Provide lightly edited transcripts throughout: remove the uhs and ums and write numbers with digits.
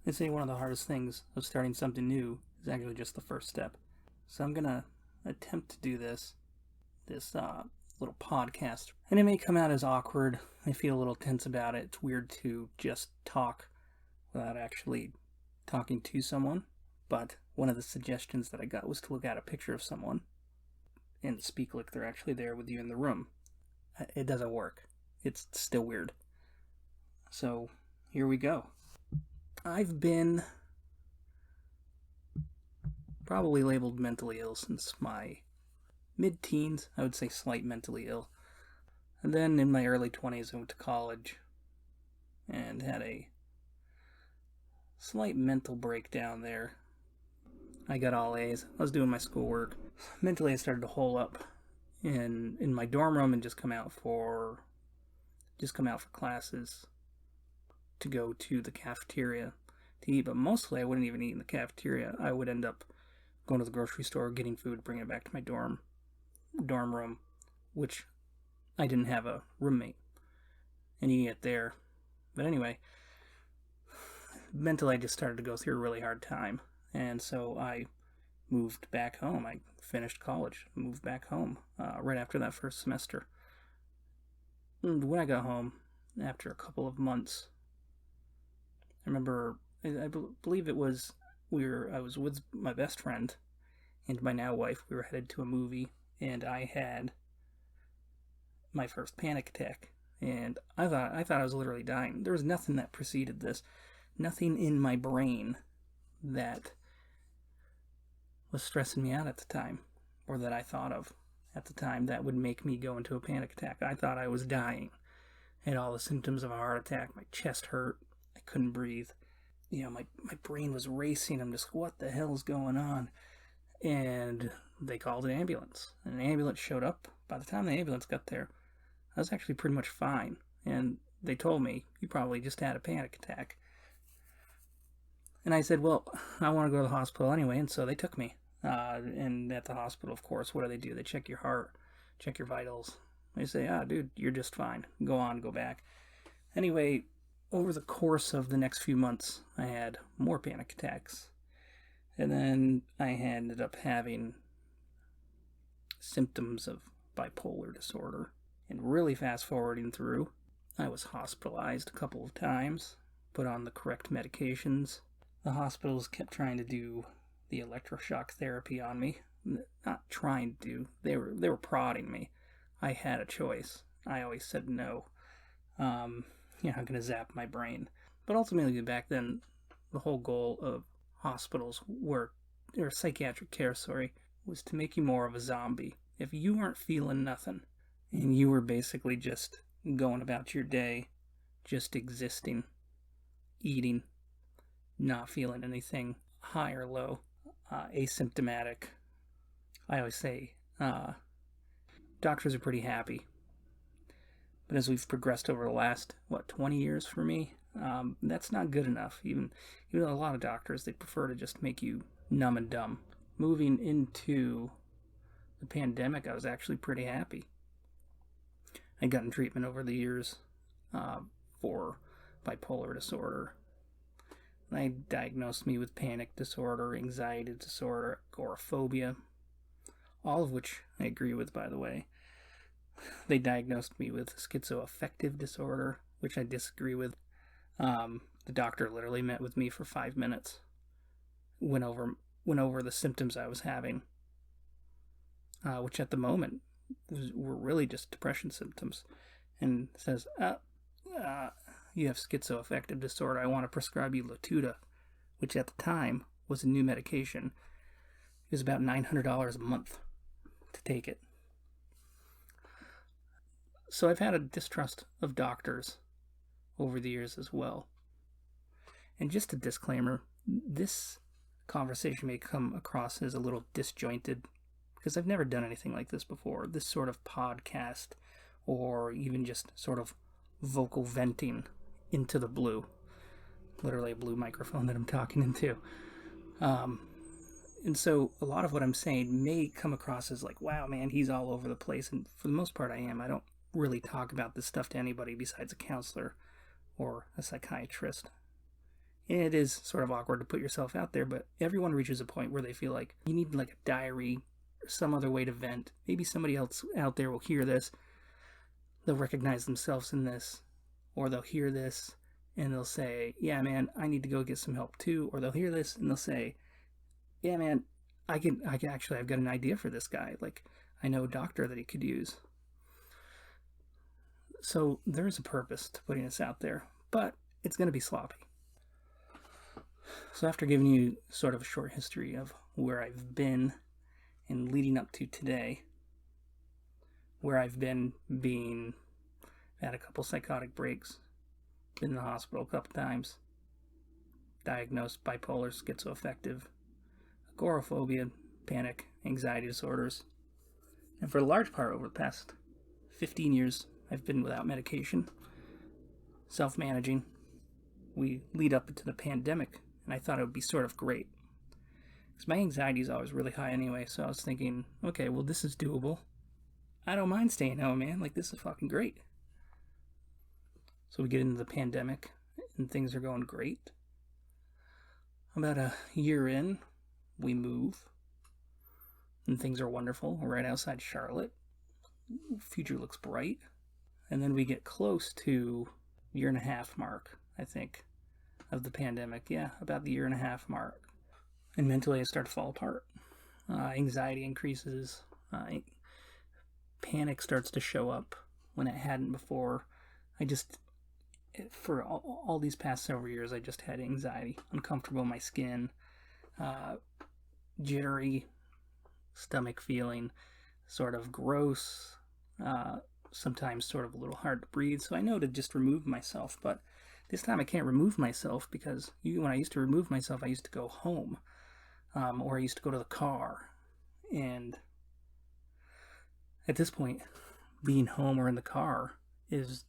They say one of the hardest things of starting something new is actually just the first step. So I'm gonna attempt to do this little podcast, and it may come out as awkward. I feel a little tense about it. It's weird to just talk without actually talking to someone. But one of the suggestions that I got was to look at a picture of someone and speak like they're actually there with you in the room. It doesn't work. It's still weird. So here we go. I've been probably labeled mentally ill since my mid-teens. I would say slight mentally ill. And then in my early 20s, I went to college and had a slight mental breakdown there. I got all A's. I was doing my schoolwork. Mentally, I started to hole up in my dorm room and just come out for classes to go to the cafeteria to eat. But mostly, I wouldn't even eat in the cafeteria. I would end up going to the grocery store, getting food, bringing it back to my dorm room, which I didn't have a roommate, and eating it there. But anyway, mentally, I just started to go through a really hard time. And so I moved back home. I finished college, moved back home right after that first semester. And when I got home, after a couple of months, I remember, I believe it was, I was with my best friend and my now wife. We were headed to a movie, and I had my first panic attack. And I thought I was literally dying. There was nothing that preceded this. Nothing in my brain that was stressing me out at the time, or that I thought of at the time, that would make me go into a panic attack. I thought I was dying. I had all the symptoms of a heart attack. My chest hurt. I couldn't breathe. My brain was racing. I'm just, what the hell is going on? And they called an ambulance. And an ambulance showed up. By the time the ambulance got there, I was actually pretty much fine. And they told me, you probably just had a panic attack. And I said, well, I want to go to the hospital anyway. And so they took me. And at the hospital, of course, what do? They check your heart, check your vitals. They say, dude, you're just fine. Go on, go back. Anyway, over the course of the next few months, I had more panic attacks. And then I ended up having symptoms of bipolar disorder. And really fast forwarding through, I was hospitalized a couple of times, put on the correct medications. The hospitals kept trying to do the electroshock therapy on me. Not trying to do. They were prodding me. I had a choice. I always said no. I'm going to zap my brain. But ultimately, back then, the whole goal of hospitals or psychiatric care, was to make you more of a zombie. If you weren't feeling nothing, and you were basically just going about your day, just existing, eating, not feeling anything, high or low, asymptomatic. I always say, doctors are pretty happy. But as we've progressed over the last, 20 years for me, that's not good enough. Even though a lot of doctors, they prefer to just make you numb and dumb. Moving into the pandemic, I was actually pretty happy. I'd gotten treatment over the years for bipolar disorder. They diagnosed me with panic disorder, anxiety disorder, agoraphobia, all of which I agree with, by the way. They diagnosed me with schizoaffective disorder, which I disagree with. The doctor literally met with me for 5 minutes, went over the symptoms I was having, which at the moment were really just depression symptoms, and says, you have schizoaffective disorder. I want to prescribe you Latuda, which at the time was a new medication. It was about $900 a month to take it. So I've had a distrust of doctors over the years as well. And just a disclaimer, this conversation may come across as a little disjointed because I've never done anything like this before. This sort of podcast, or even just sort of vocal venting into the blue. Literally a blue microphone that I'm talking into. And so a lot of what I'm saying may come across as like, wow, man, he's all over the place. And for the most part, I am. I don't really talk about this stuff to anybody besides a counselor or a psychiatrist. And it is sort of awkward to put yourself out there, but everyone reaches a point where they feel like you need like a diary or some other way to vent. Maybe somebody else out there will hear this. They'll recognize themselves in this, or they'll hear this and they'll say, yeah, man, I need to go get some help too. Or they'll hear this and they'll say, yeah, man, I can actually, I've got an idea for this guy. Like, I know a doctor that he could use. So there is a purpose to putting this out there, but it's going to be sloppy. So after giving you sort of a short history of where I've been and leading up to today, where I've been being, had a couple psychotic breaks, been in the hospital a couple times, diagnosed bipolar, schizoaffective, agoraphobia, panic, anxiety disorders, and for a large part over the past 15 years, I've been without medication, self-managing. We lead up into the pandemic, and I thought it would be sort of great. Because my anxiety is always really high anyway, so I was thinking, okay, well, this is doable. I don't mind staying home, man. Like, this is fucking great. So we get into the pandemic, and things are going great. About a year in, we move, and things are wonderful. We're right outside Charlotte. Future looks bright. And then we get close to year and a half mark, I think, of the pandemic. Yeah, about the year and a half mark. And mentally I start to fall apart. Anxiety increases. Panic starts to show up when it hadn't before. For all these past several years, I just had anxiety. Uncomfortable in my skin. Jittery. Stomach feeling. Sort of gross. Sometimes sort of a little hard to breathe. So I know to just remove myself. But this time I can't remove myself because when I used to remove myself, I used to go home. Or I used to go to the car. And at this point, being home or in the car is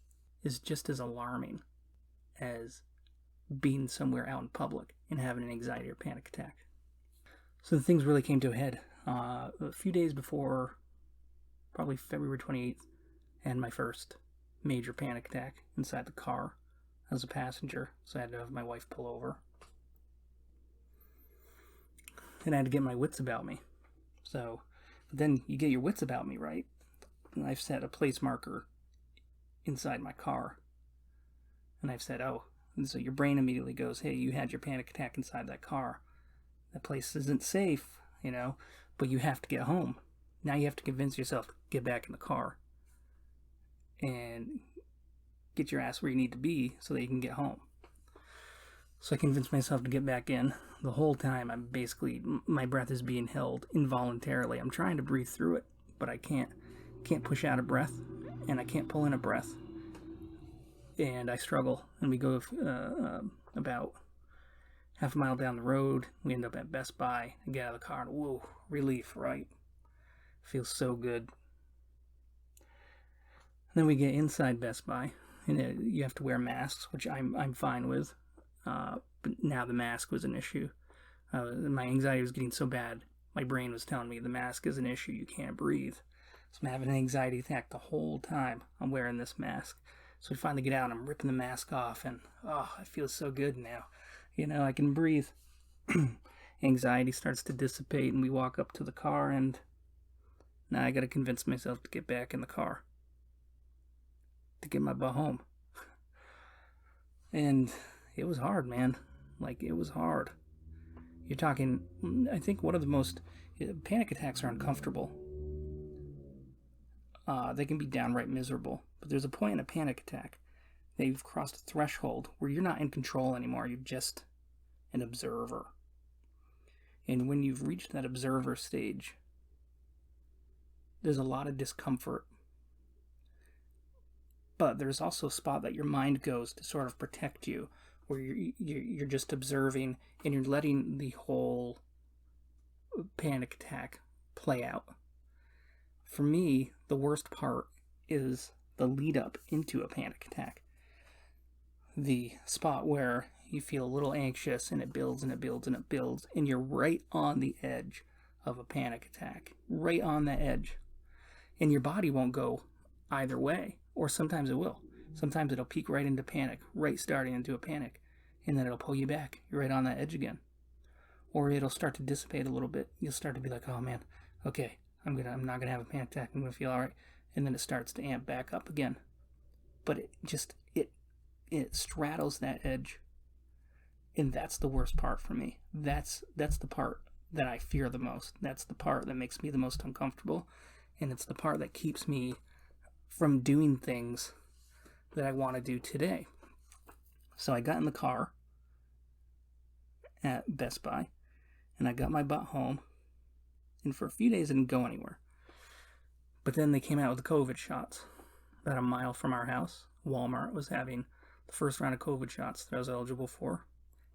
just as alarming as being somewhere out in public and having an anxiety or panic attack. So things really came to a head. A few days before, probably February 28th, I had my first major panic attack inside the car. I was a passenger, so I had to have my wife pull over. And I had to get my wits about me. So, but then you get your wits about me, right? And I've set a place marker inside my car. And I've said, oh, and so your brain immediately goes, hey, you had your panic attack inside that car. That place isn't safe, but you have to get home. Now you have to convince yourself to get back in the car and get your ass where you need to be so that you can get home. So I convinced myself to get back in. The whole time my breath is being held involuntarily. I'm trying to breathe through it, but I can't push out a breath, and I can't pull in a breath. And I struggle, and we go about half a mile down the road. We end up at Best Buy. I get out of the car, and whoa, relief, right? Feels so good. And then we get inside Best Buy, and you have to wear masks, which I'm fine with. But now the mask was an issue. My anxiety was getting so bad, my brain was telling me the mask is an issue, you can't breathe. So I'm having an anxiety attack the whole time I'm wearing this mask. So we finally get out and I'm ripping the mask off, and it feels so good now. I can breathe. Anxiety starts to dissipate, and we walk up to the car, and now I gotta convince myself to get back in the car. To get my butt home. And it was hard, man. It was hard. You're talking, I think one of the most, panic attacks are uncomfortable. They can be downright miserable. But there's a point in a panic attack that you've crossed a threshold where you're not in control anymore. You're just an observer. And when you've reached that observer stage, there's a lot of discomfort. But there's also a spot that your mind goes to sort of protect you, where you're just observing and you're letting the whole panic attack play out. For me, the worst part is the lead up into a panic attack. The spot where you feel a little anxious and it builds and it builds and it builds, and you're right on the edge of a panic attack. Right on the edge. And your body won't go either way, or sometimes it will. Sometimes it'll peak right into panic, right starting into a panic. and then it'll pull you back. You're right on that edge again. Or it'll start to dissipate a little bit. You'll start to be like, oh man, okay, I'm not gonna have a panic attack. I'm gonna feel all right. And then it starts to amp back up again. But it straddles that edge, and that's the worst part for me. That's the part that I fear the most. That's the part that makes me the most uncomfortable, and it's the part that keeps me from doing things that I want to do today. So I got in the car at Best Buy, and I got my butt home, and for a few days I didn't go anywhere. But then they came out with the COVID shots. About a mile from our house, Walmart was having the first round of COVID shots that I was eligible for,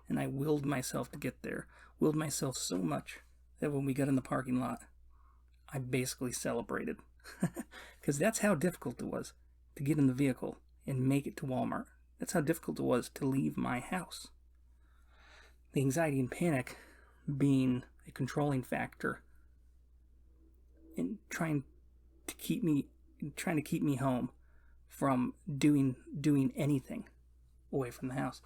and I willed myself to get there. Willed myself so much that when we got in the parking lot, I basically celebrated. Because that's how difficult it was to get in the vehicle and make it to Walmart. That's how difficult it was to leave my house. The anxiety and panic being a controlling factor in trying to keep me home from doing anything away from the house.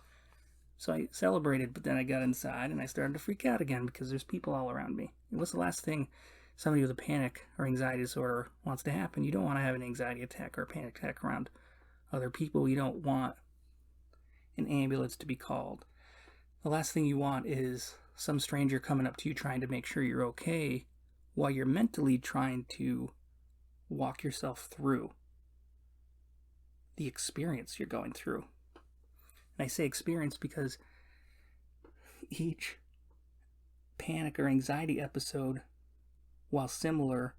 So I celebrated, but then I got inside and I started to freak out again because there's people all around me. And what's the last thing somebody with a panic or anxiety disorder wants to happen? You don't want to have an anxiety attack or a panic attack around other people. You don't want an ambulance to be called. The last thing you want is some stranger coming up to you trying to make sure you're okay while you're mentally trying to walk yourself through the experience you're going through. And I say experience because each panic or anxiety episode, while similar,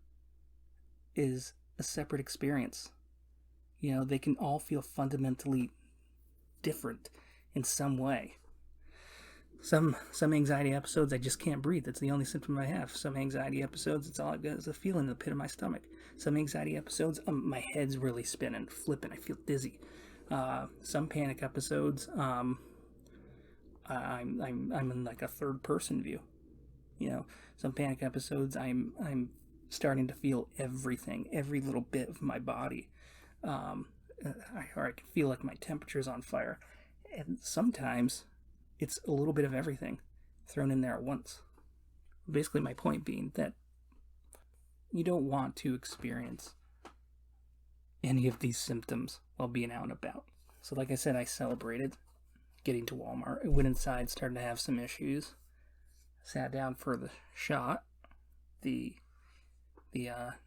is a separate experience. You know, they can all feel fundamentally different in some way. Some anxiety episodes, I just can't breathe. That's the only symptom I have. Some anxiety episodes, it's all I've got is a feeling in the pit of my stomach. Some anxiety episodes, my head's really spinning, flipping. I feel dizzy. Some panic episodes, I'm in like a third person view. You know, some panic episodes, I'm starting to feel everything, every little bit of my body, or I can feel like my temperature's on fire. And sometimes it's a little bit of everything thrown in there at once. Basically, my point being that you don't want to experience any of these symptoms while being out and about. So like I said, I celebrated getting to Walmart. I went inside, started to have some issues. Sat down for the shot. The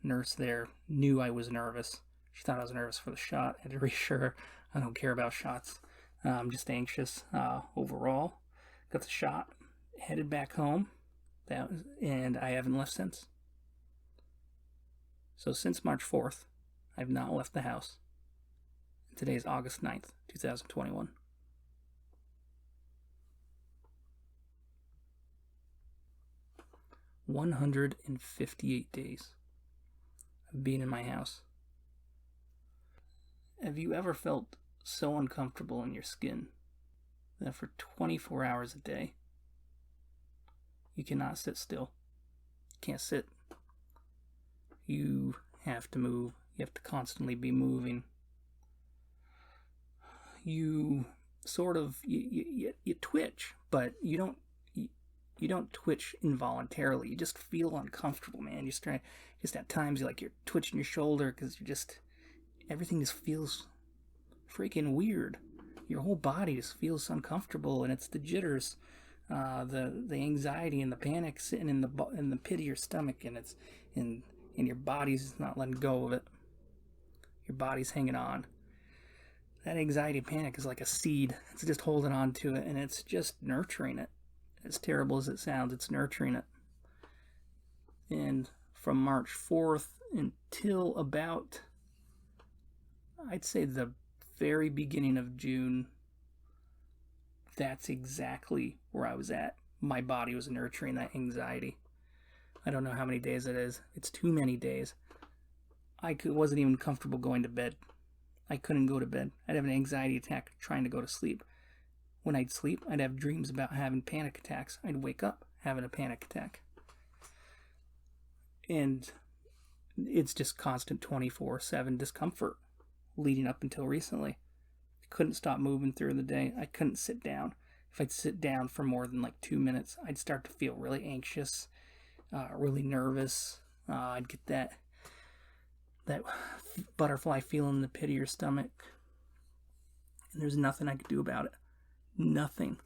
nurse there knew I was nervous. She thought I was nervous for the shot. I had to reassure her I don't care about shots. I'm just anxious overall. Got the shot. Headed back home. And I haven't left since. So since March 4th, I've not left the house. Today is August 9th, 2021. "158 days of being in my house." Have you ever felt so uncomfortable in your skin that for 24 hours a day, you cannot sit still? You can't sit. You have to move. You have to constantly be moving. You sort of, you twitch, but you don't twitch involuntarily. You just feel uncomfortable, man. Just at times you're twitching your shoulder because everything just feels freaking weird. Your whole body just feels uncomfortable, and it's the jitters, the anxiety and the panic sitting in the pit of your stomach, and it's and your body's not letting go of it. Your body's hanging on. That anxiety panic is like a seed. It's just holding on to it, and it's just nurturing it. As terrible as it sounds, it's nurturing it. And from March 4th until about, I'd say, the very beginning of June, that's exactly where I was at. My body was nurturing that anxiety. I don't know how many days it is. It's too many days. Wasn't even comfortable going to bed. I couldn't go to bed. I'd have an anxiety attack trying to go to sleep. When I'd sleep, I'd have dreams about having panic attacks. I'd wake up having a panic attack. And it's just constant 24/7 discomfort leading up until recently. I couldn't stop moving through the day. I couldn't sit down. if I'd sit down for more than like 2 minutes, I'd start to feel really anxious, really nervous. I'd get that butterfly feeling in the pit of your stomach, and there's nothing I could do about it. Nothing.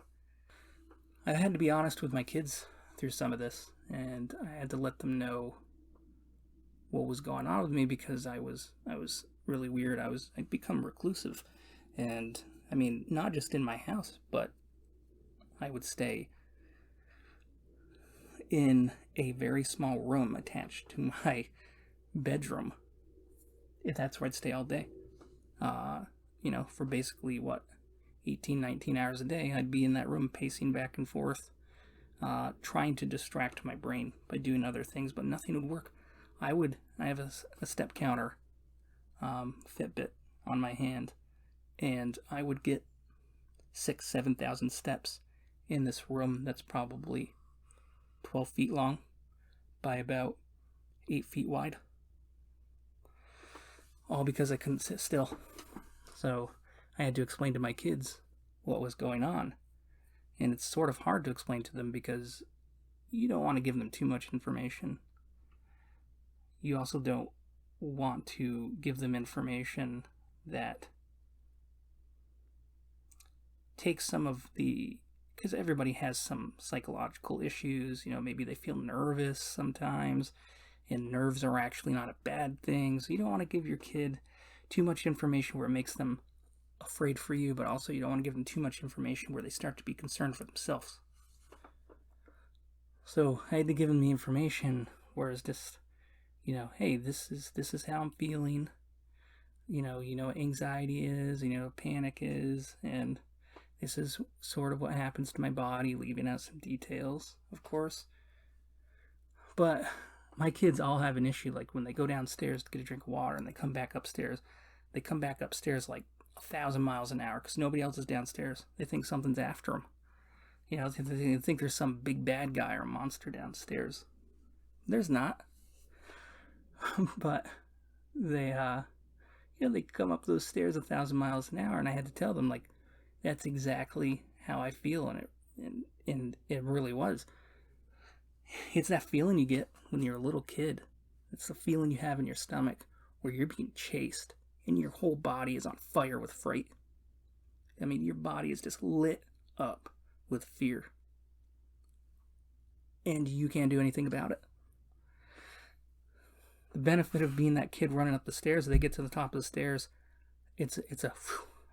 I had to be honest with my kids through some of this, and I had to let them know what was going on with me because I was really weird. I'd become reclusive, and I mean, not just in my house, but I would stay in a very small room attached to my bedroom. That's where I'd stay all day. For basically what, 18, 19 hours a day, I'd be in that room pacing back and forth, trying to distract my brain by doing other things, but nothing would work. I have a step counter, Fitbit on my hand, and I would get 7,000 steps in this room that's probably 12 feet long by about 8 feet wide. All because I couldn't sit still. So I had to explain to my kids what was going on. And it's sort of hard to explain to them because you don't want to give them too much information. You also don't want to give them information that takes some of the, because everybody has some psychological issues. Maybe they feel nervous sometimes, and nerves are actually not a bad thing. So you don't want to give your kid too much information where it makes them afraid for you, but also you don't want to give them too much information where they start to be concerned for themselves. So I had to give them the information where it's just, hey, this is how I'm feeling. You know what anxiety is, what panic is, and this is sort of what happens to my body, leaving out some details, of course. But my kids all have an issue, like when they go downstairs to get a drink of water and they come back upstairs like 1,000 miles an hour because nobody else is downstairs. They think something's after them. They think there's some big bad guy or monster downstairs. There's not. But they come up those stairs 1,000 miles an hour, and I had to tell them, like, that's exactly how I feel, and it really was. It's that feeling you get when you're a little kid. It's the feeling you have in your stomach where you're being chased and your whole body is on fire with fright. I mean, your body is just lit up with fear. And you can't do anything about it. The benefit of being that kid running up the stairs, they get to the top of the stairs, it's a,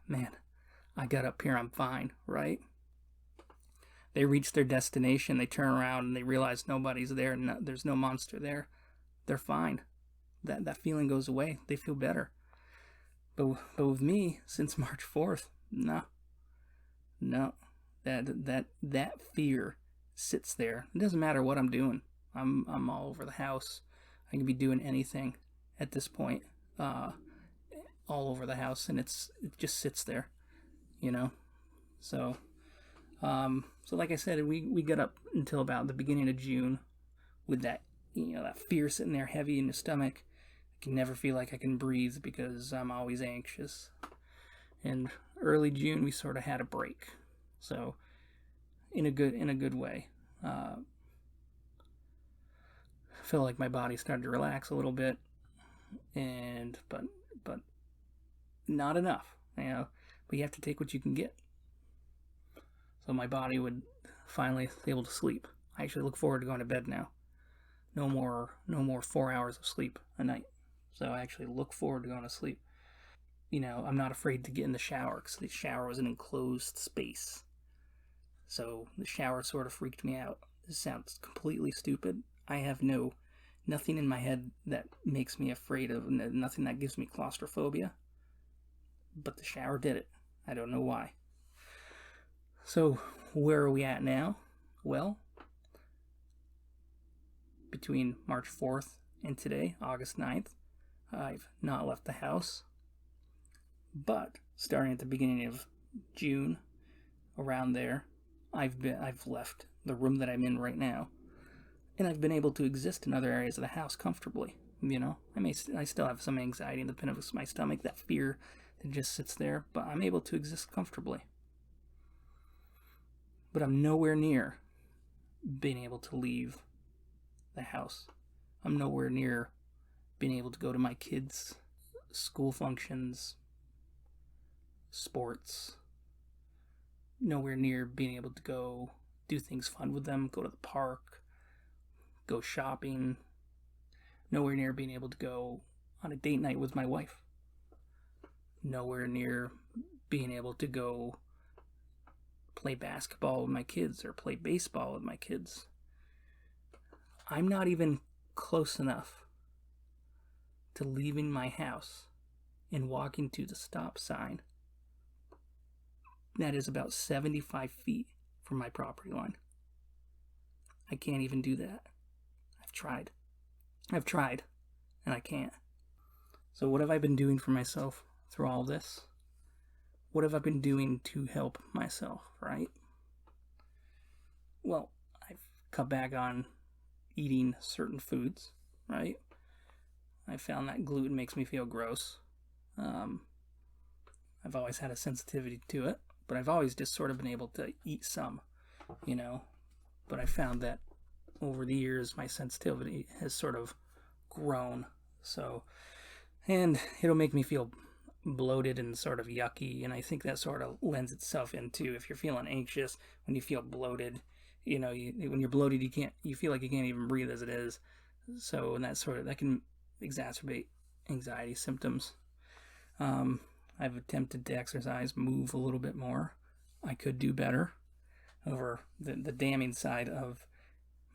man, I got up here, I'm fine, right? They reach their destination, they turn around and they realize nobody's there, and there's no monster there. They're fine. That feeling goes away. They feel better. But with me, since March 4th, no. That fear sits there. It doesn't matter what I'm doing. I'm all over the house. I can be doing anything at this point, all over the house, and it just sits there, So, like I said, we got up until about the beginning of June with that, that fear sitting there heavy in the stomach. I can never feel like I can breathe because I'm always anxious. And early June, we sort of had a break. So, in a good way. I feel like my body started to relax a little bit, but not enough, But you have to take what you can get. So my body would finally be able to sleep. I actually look forward to going to bed now. No more 4 hours of sleep a night. So I actually look forward to going to sleep. I'm not afraid to get in the shower because the shower was an enclosed space. So the shower sort of freaked me out. This sounds completely stupid. I have nothing in my head that makes me afraid of, nothing that gives me claustrophobia. But the shower did it. I don't know why. So where are we at now? Well, between March 4th and today, August 9th, I've not left the house. But starting at the beginning of June, around there, I've left the room that I'm in right now, and I've been able to exist in other areas of the house comfortably. I still have some anxiety in the pit of my stomach, that fear that just sits there, but I'm able to exist comfortably. but I'm nowhere near being able to leave the house. I'm nowhere near being able to go to my kids' school functions, sports, nowhere near being able to go do things fun with them, go to the park, go shopping, nowhere near being able to go on a date night with my wife, nowhere near being able to go play basketball with my kids or play baseball with my kids. I'm not even close enough to leaving my house and walking to the stop sign that is about 75 feet from my property line. I can't even do that. I've tried, and I can't. So what have I been doing for myself through all this? What have I been doing to help myself, right? Well, I've cut back on eating certain foods, right? I found that gluten makes me feel gross. I've always had a sensitivity to it, but I've always just sort of been able to eat some, But I found that over the years, my sensitivity has sort of grown. And it'll make me feel bloated and sort of yucky, and I think that sort of lends itself into, if you're feeling anxious, when you feel bloated, when you're bloated, you feel like you can't even breathe as it is. So, and that can exacerbate anxiety symptoms. I've attempted to exercise, move a little bit more. I could do better. However, the damning side of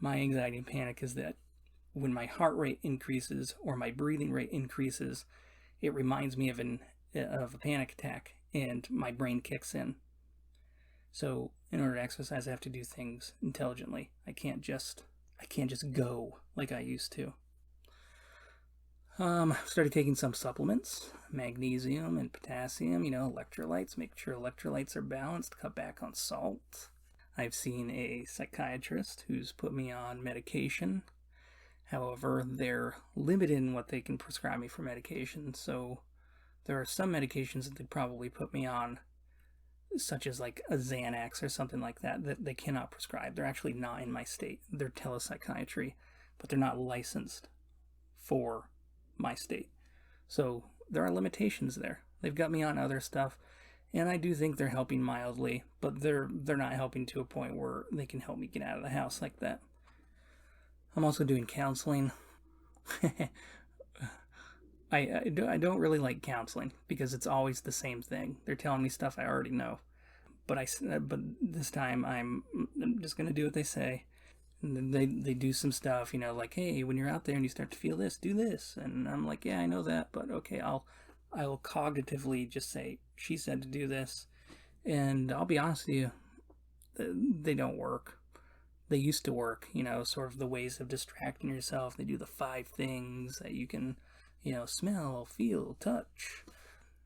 my anxiety and panic is that when my heart rate increases or my breathing rate increases, it reminds me of a panic attack, and my brain kicks in. So in order to exercise, I have to do things intelligently. I can't just go like I used to. Started taking some supplements, magnesium and potassium, electrolytes, make sure electrolytes are balanced, cut back on salt. I've seen a psychiatrist who's put me on medication. However, they're limited in what they can prescribe me for medication, so there are some medications that they'd probably put me on, such as like a Xanax or something like that, that they cannot prescribe. They're actually not in my state. They're telepsychiatry, but they're not licensed for my state. So there are limitations there. They've got me on other stuff, and I do think they're helping mildly, but they're not helping to a point where they can help me get out of the house like that. I'm also doing counseling. I don't really like counseling because it's always the same thing. They're telling me stuff I already know. But this time I'm just going to do what they say. And they do some stuff, like, hey, when you're out there and you start to feel this, do this. And I'm like, yeah, I know that, but okay, I will cognitively just say, she said to do this. And I'll be honest with you, they don't work. They used to work, sort of the ways of distracting yourself. They do the 5 things that you can, smell, feel, touch.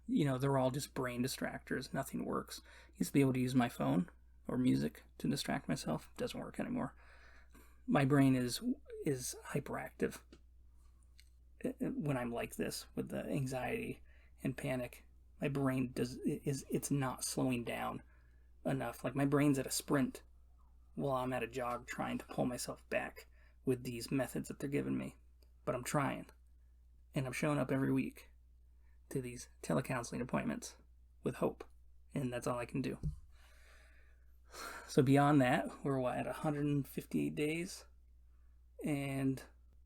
They're all just brain distractors. Nothing works. I used to be able to use my phone or music to distract myself. It doesn't work anymore. My brain is hyperactive when I'm like this with the anxiety and panic. My brain it's not slowing down enough. Like my brain's at a sprint while I'm at a jog trying to pull myself back with these methods that they're giving me. But I'm trying. And I'm showing up every week to these telecounseling appointments with hope. And that's all I can do. So beyond that, we're at 158 days and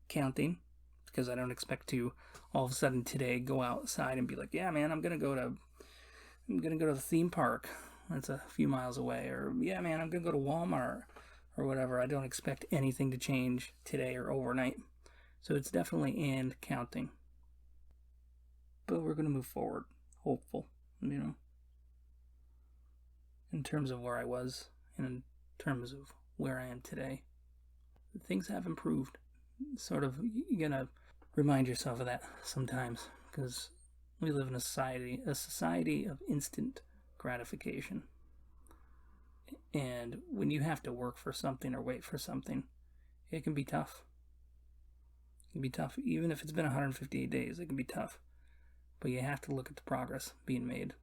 counting, because I don't expect to all of a sudden today go outside and be like, yeah, man, I'm gonna go to the theme park. That's a few miles away. Or, yeah, man, I'm gonna go to Walmart or whatever. I don't expect anything to change today or overnight. So it's definitely and counting. But we're gonna move forward, hopeful, in terms of where I was and in terms of where I am today. Things have improved. Sort of, you're gonna remind yourself of that sometimes, because we live in a society of instant gratification. And when you have to work for something or wait for something, it can be tough. It can be tough. Even if it's been 158 days, it can be tough. But you have to look at the progress being made.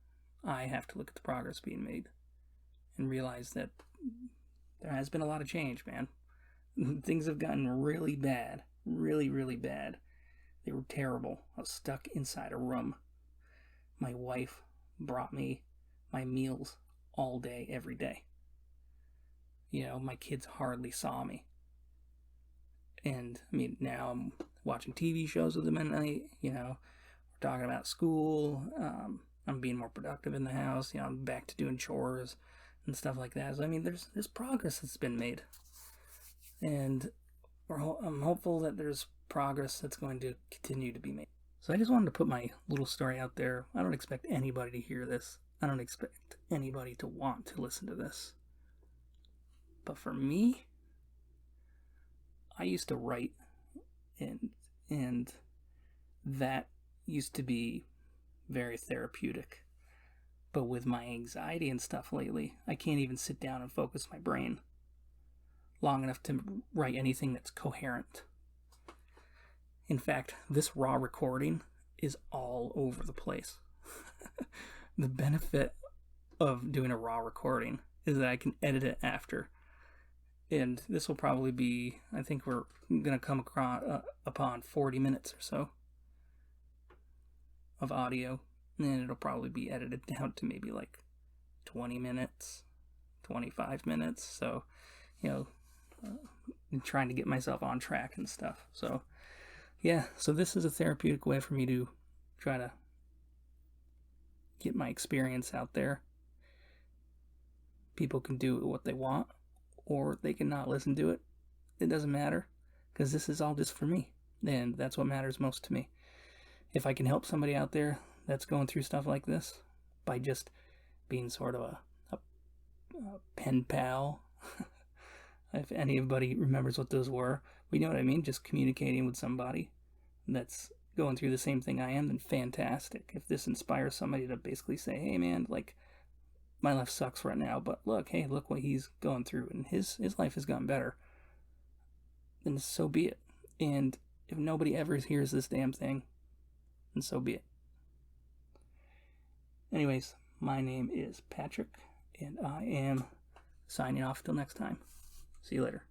I have to look at the progress being made and realize that there has been a lot of change, man. Things have gotten really bad. Really, really bad. They were terrible. I was stuck inside a room. My wife brought me my meals all day, every day. My kids hardly saw me. And, now I'm watching TV shows with them at night, we're talking about school. I'm being more productive in the house. I'm back to doing chores and stuff like that. So, there's progress that's been made. And I'm hopeful that there's progress that's going to continue to be made. So I just wanted to put my little story out there. I don't expect anybody to hear this. I don't expect anybody to want to listen to this. But for me, I used to write, and that used to be very therapeutic. But with my anxiety and stuff lately, I can't even sit down and focus my brain long enough to write anything that's coherent. In fact, this raw recording is all over the place. The benefit of doing a raw recording is that I can edit it after. And this will probably be, I think we're going to come upon 40 minutes or so of audio. And it'll probably be edited down to maybe like 20 minutes, 25 minutes. So, I'm trying to get myself on track and stuff. So, yeah, so this is a therapeutic way for me to try to get my experience out there. People can do what they want, or they can not listen to it. It doesn't matter, because this is all just for me, and that's what matters most to me. If I can help somebody out there that's going through stuff like this by just being sort of a pen pal, if anybody remembers what those were, you know what I mean? Just communicating with somebody that's going through the same thing I am, then fantastic. If this inspires somebody to basically say, hey man, like, my life sucks right now, but look what he's going through, and his life has gotten better, then so be it. And if nobody ever hears this damn thing, then so be it. Anyways, my name is Patrick, and I am signing off till next time. See you later.